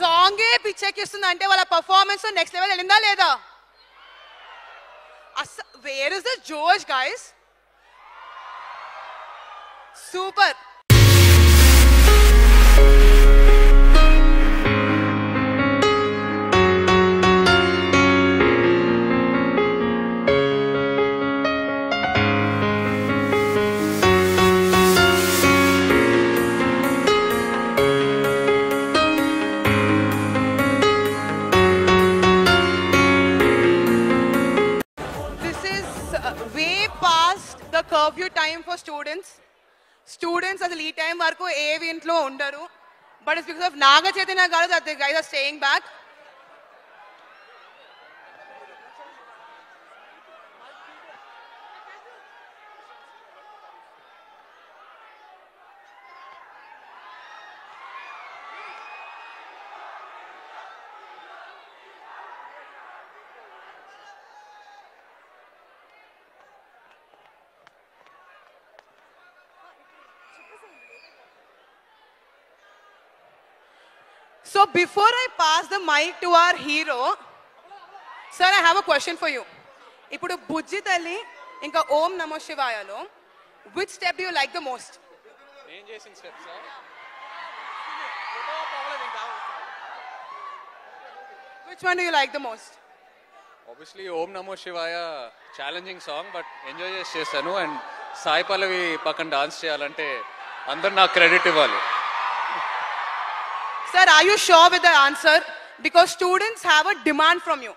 సాంగే పిచ్చెక్కిస్తుంది అంటే వాళ్ళ పర్ఫార్మెన్స్ నెక్స్ట్ లెవెల్ వెళ్ళిందా లేదా? వేర్ ఇస్ ద జోష్ guys? Super. The curfew time for students asalu ee time varaku ఏ ఇంట్లో ఉండరు, but it's because of Naga Chaitanya garu that the guys are staying back. So before I pass the mic to our hero, sir, I have a question for you. Ippudu Bujji Talli inka Om Namo Shivaya lo which step do you like the most? Name chesin steps sir. Which one do you like the most? Obviously Om Namo Shivaya challenging song but enjoy chesanu and Sai Pallavi pakkan dance cheyalante andaru na credit ivvali. Sir, are you sure with the answer? Because students have a demand from you.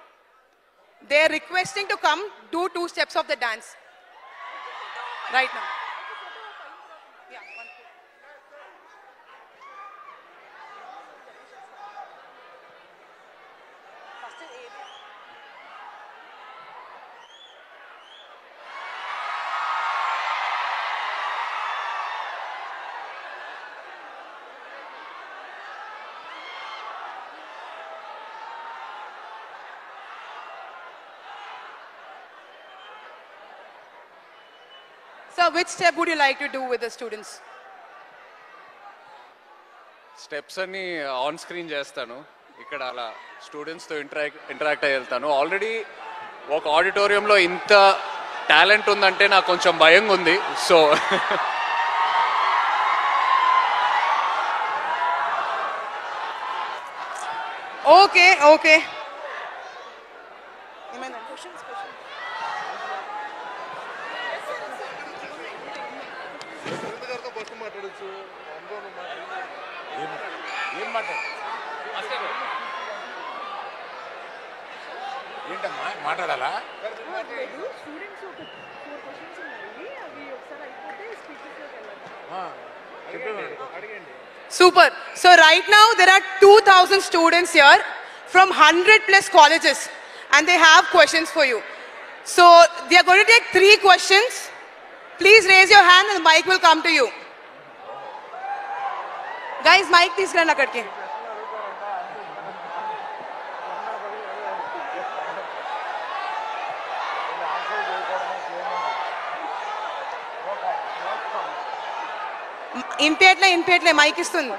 They are requesting to come do 2 steps of the dance right now. Yeah. So which step would you like to do with the students? Steps ani on screen chestanu ikkada ala students tho interact ayi veltanu. Already oka auditorium lo inta talent undante na koncham bayanga undi, so okay. Questions. ఏంటమ్మా మాట్లాడాలా? Super. So right now there are 2,000 students here from 100 plus colleges and they have questions for you. So they are going to take 3 questions. Please raise your hand and the mic will come to you. Guys, mic తీసుకురండి అక్కడికి. ఇంపేట్లే mic ఇస్తుంది.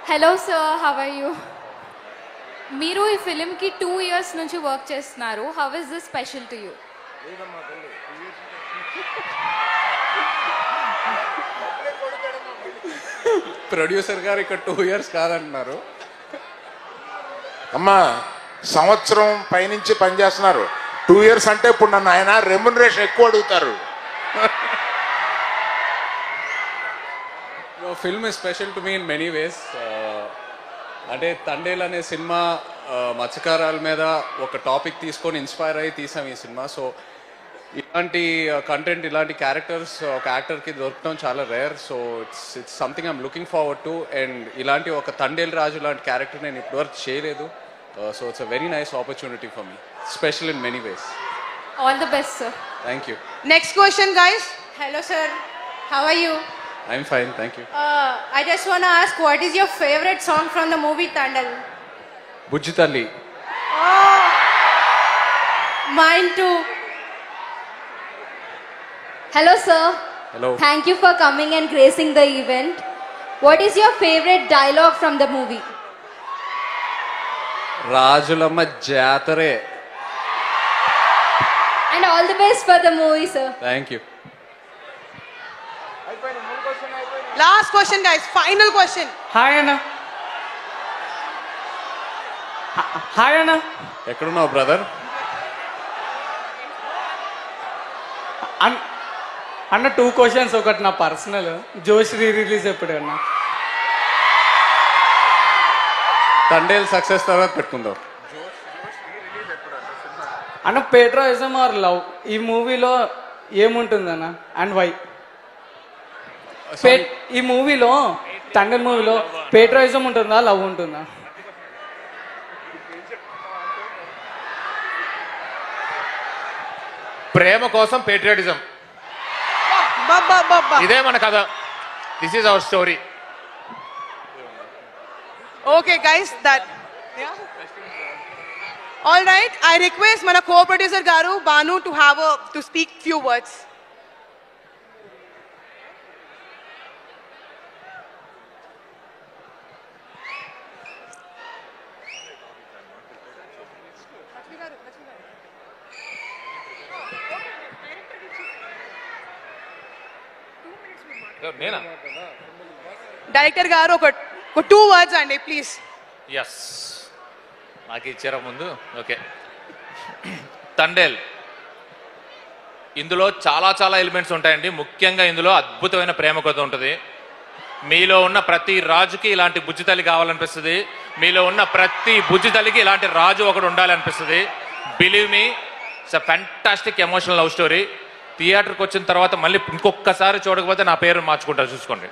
Hello sir, how are you? మీరు ఈ ఫిలింకి 2 years నుంచి work చేస్తున్నారు. How is this special to you? Producer గారు ఇక్కడ 2 years కాదంటున్నారు. అమ్మా సంవత్సరం పైనుంచి పనిచేస్తున్నారు. 2 years అంటే ఇప్పుడు నన్ను ఆయన రెమ్యునరేషన్ ఎక్కువ అడుగుతారు. Film is special to me in many వేస్. అంటే తండేల్ అనే సినిమా మత్స్యకారాల మీద ఒక టాపిక్ తీసుకొని ఇన్స్పైర్ అయ్యి తీసాం ఈ సినిమా. సో ఇలాంటి కంటెంట్, ఇలాంటి క్యారెక్టర్స్ ఒక యాక్టర్కి దొరకడం చాలా rare. So it's something I'm looking forward to. And ఇలాంటి ఒక తండేల్ రాజు లాంటి క్యారెక్టర్ నేను ఇప్పటివరకు చేయలేదు. So it's a very nice opportunity for me, special in many ways. All the best sir. Thank you. Next question guys. Hello sir, how are you? I'm fine, thank you. I just want to ask, what is your favorite song from the movie Tandal? బుజ్జి తల్లి. Mine too. Hello, sir. Hello. Thank you for coming and gracing the event. What is your favorite dialogue from the movie? రాజులమ్మ జాతరే. And all the best for the movie, sir. Thank you. Last question, guys. Final question. Hi అన్న. Hi అన్న. ఎక్కడున్నావు brother? అన్న 2 questions. ఒకటి నా personal, జోష్ release ఎప్పుడు అన్న? తండేల్ సక్సెస్ తర్వాత పెట్టుకుందాం. అన్న పేట్రోయిజం ఆర్ లవ్ ఈ మూవీలో ఏముంటుందన్న అండ్ వై? ఈ మూవీలో తండేల్ మూవీలో పేట్రోయిజం ఉంటుందా, లవ్ ఉంటుందా? ప్రేమ కోసం పేట్రియాటిజం, ఇదే మన కథ. This is our story. Okay, guys, yeah. All right, I request mana co-producer garu Banu to speak few words. నేనా? Director garu ఒక 2 words అండి ప్లీజ్. ఎస్, నాకు ఇచ్చారా ముందు? ఓకే. తండేల్, ఇందులో చాలా చాలా ఎలిమెంట్స్ ఉంటాయండి. ముఖ్యంగా ఇందులో అద్భుతమైన ప్రేమ కథ ఉంటుంది. మీలో ఉన్న ప్రతి రాజుకి ఇలాంటి బుజ్జి తల్లి కావాలనిపిస్తుంది. మీలో ఉన్న ప్రతి బుజ్జి తల్లికి ఇలాంటి రాజు ఒకడు ఉండాలనిపిస్తుంది. Believe me, it's a fantastic emotional love story. థియేటర్కి వచ్చిన తర్వాత మళ్ళీ ఇంకొకసారి చూడకపోతే నా పేరు మార్చుకుంటారు, చూసుకోండి.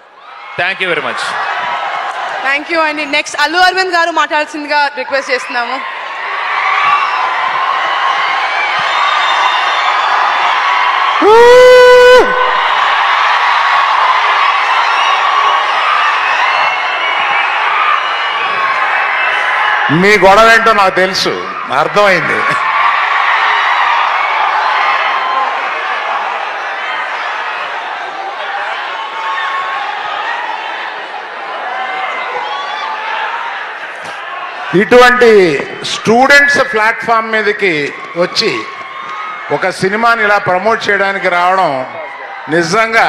Thank you very much. Thank you అండి. నెక్స్ట్ అల్లు అరవింద్ గారు మాట్లాడాల్సిందిగా రిక్వెస్ట్ చేస్తున్నాము. మీ గొడవ ఏంటో నాకు తెలుసు, అర్థమైంది. ఇటువంటి స్టూడెంట్స్ ప్లాట్ఫామ్ మీదకి వచ్చి ఒక సినిమాని ఇలా ప్రమోట్ చేయడానికి రావడం నిజంగా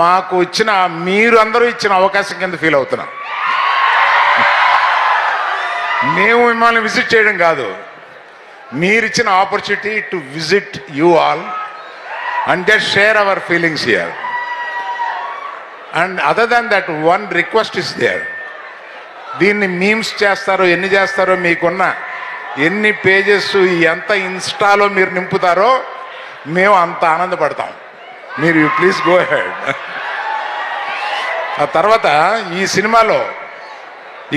మాకు ఇచ్చిన, మీరు అందరూ ఇచ్చిన అవకాశం కింద ఫీల్ అవుతున్నాం. మేము మిమ్మల్ని విజిట్ చేయడం కాదు, మీరిచ్చిన opportunity to visit you all and just share our feelings here. And other than that one request is there. దీన్ని మీమ్స్ చేస్తారో ఎన్ని చేస్తారో, మీకున్న ఎన్ని పేజెస్ ఎంత ఇన్స్టాలో మీరు నింపుతారో మేము అంత ఆనందపడతాం. మీరు ప్లీజ్ గో హెడ్. ఆ తర్వాత ఈ సినిమాలో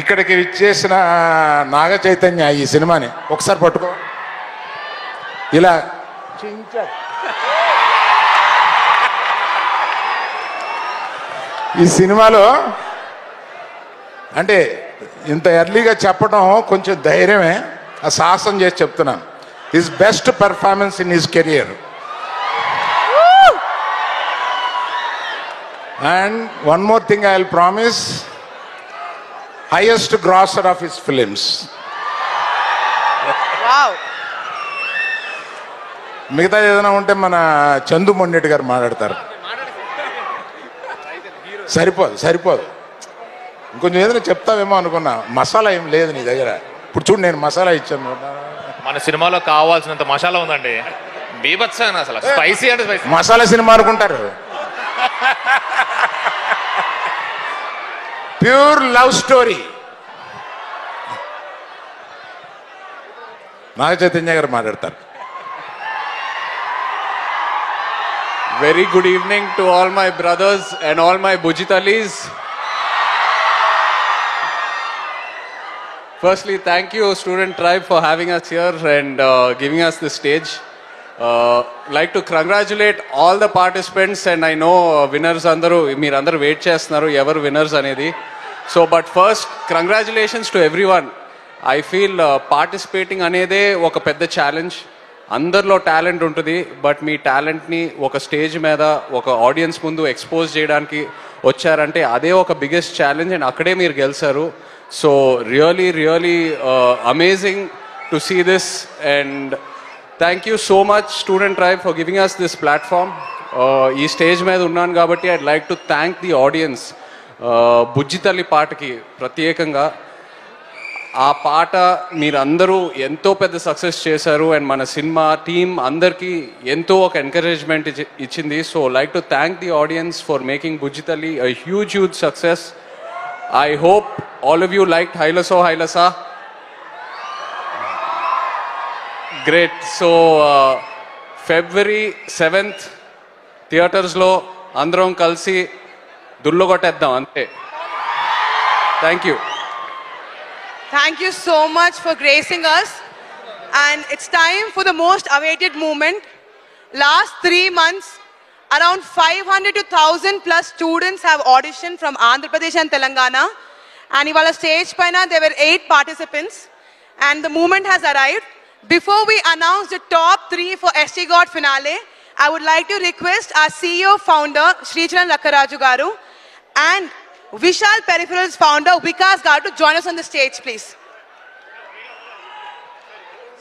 ఇక్కడికి విచ్చేసిన నాగ చైతన్య ఈ సినిమాని ఒకసారి పట్టుకో, ఇలా ఈ సినిమాలో అంటే ఇంత ఎర్లీగా చెప్పడం కొంచెం ధైర్యమే, ఆ సాహసం చేసి చెప్తున్నాను. His best performance in his career. And one more thing I will promise, highest grosser of his films. Wow. మిగతా ఏదైనా ఉంటే మన చందు మొండెడ్డి గారు మాట్లాడతారు. సరిపోదు. ఇంకొంచెం ఏదైనా చెప్తావేమో అనుకున్నా. మసాలా ఏం లేదు నీ దగ్గర. ఇప్పుడు చూడు, నేను మసాలా ఇచ్చాను. మన సినిమాలో కావాల్సినంత మసాలా ఉందండి. బీభత్స అసలు, స్పైసీ అంటే స్పైసీ. మసాలా సినిమా అనుకుంటారు. Pure love story. Naga Chaitanya గారు మాట్లాడతారు. Very good evening to all my brothers and all my Bujitalis. Firstly, thank you Student Tribe for having us here and giving us the stage. like to congratulate all the participants, and I know winners మీరందరూ wait చేస్తున్నారు ఎవరు winners అనేది. So but first congratulations to everyone. I feel participating అనేదే ఒక పెద్ద challenge. అందరిలో talent ఉంటుంది, but మీ టాలెంట్ని ఒక స్టేజ్ మీద ఒక ఆడియన్స్ ముందు ఎక్స్పోజ్ చేయడానికి వచ్చారంటే అదే ఒక బిగ్గెస్ట్ ఛాలెంజ్, అండ్ అక్కడే మీరు గెలిచారు. So really amazing to see this, and thank you so much student tribe for giving us this platform. ఈ స్టేజ్ మీద ఉన్నాను కాబట్టి I'd like to thank the audience. Bujjithalli పాటకి ప్రత్యేకంగా ఆ పాట మీరందరూ ఎంతో పెద్ద సక్సెస్ చేశారు, అండ్ మన సినిమా టీమ్ అందరికీ ఎంతో ఒక ఎంకరేజ్మెంట్ ఇచ్చింది. So like to thank the audience for making Bujjithalli a huge success. I hope all of you liked Hailaso Hailasa. Great. So February 7th theatres లో అందరం కలిసి దుర్లుగొట్టేద్దాం అంతే. Thank you. Thank you so much for gracing us. And it's time for the most awaited moment. Last 3 months, around 500 to 1,000 plus students have auditioned from Andhra Pradesh and Telangana. And ivala stage paina there were 8 participants. And the moment has arrived. Before we announce the top 3 for ST God finale, I would like to request our CEO founder, Sricharan Rakkaraju Garu, and Vishal Peripherals founder Vikas Garu to join us on the stage, please.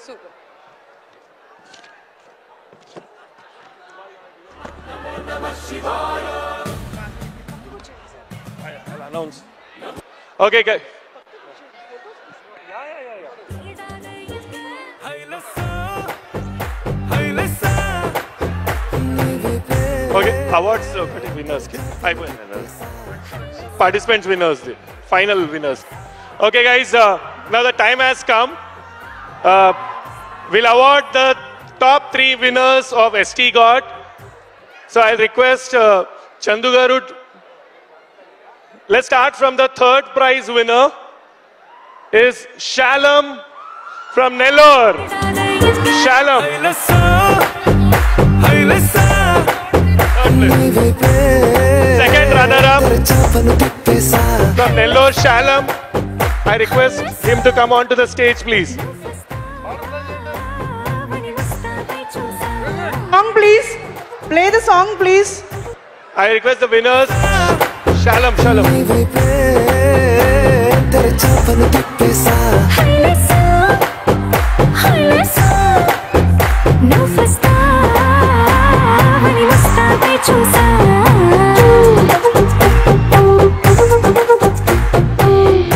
Super. I'll announce. Okay, guys. Okay, awards winners. Participants winners, the final winners. Okay guys, now the time has come. We'll award the top 3 winners of ST God. So I'll request Chandu Garu. Let's start from the 3rd prize winner is Shalam from Nellore. Shalam. Second runner-up from Nellore, Shalam. I request him to come onto the stage, please. Song, please. Play the song, please. I request the winners, Shalam.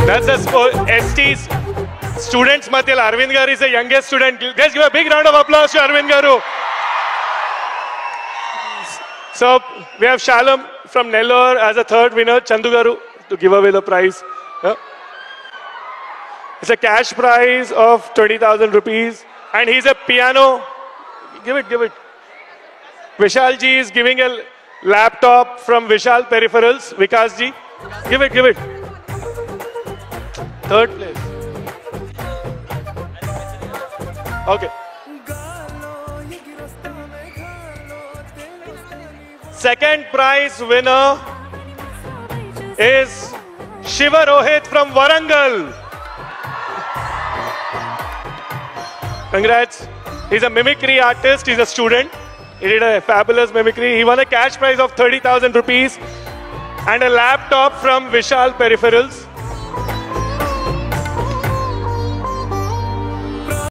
That's the ST's students. Mathil Arvind Garu is the youngest student. Let's give a big round of applause to Arvind Garu. So we have Shalam from Nellore as a 3rd winner. Chandu Garu to give away the prize. Yeah. It's a cash prize of 20,000 rupees, and he's a piano. Give it. Vishal ji is giving a laptop from Vishal Peripherals. Vikas ji, give it. 3rd place. Okay. Second prize winner is Shiva Rohit from Warangal. Congrats. He's a mimicry artist. He's a student. He did a fabulous mimicry. He won a cash prize of 30,000 rupees and a laptop from Vishal Peripherals.